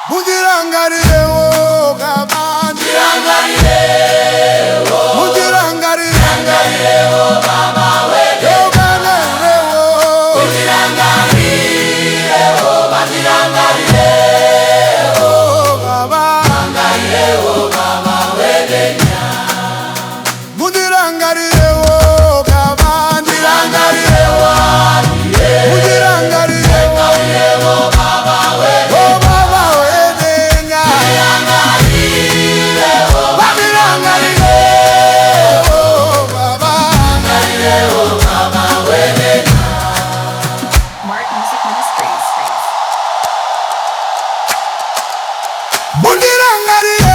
Mundirangarire wo gaba, mundirangarire wo, mundirangarire wo baba wede, mundirangarire wo, mundirangarire wo, mundirangarire wo baba, mundirangarire wo baba wede nya, mundirangarire wo gaba, mundirangarire wo, mundirangarire wo baba wede. Mundirangarire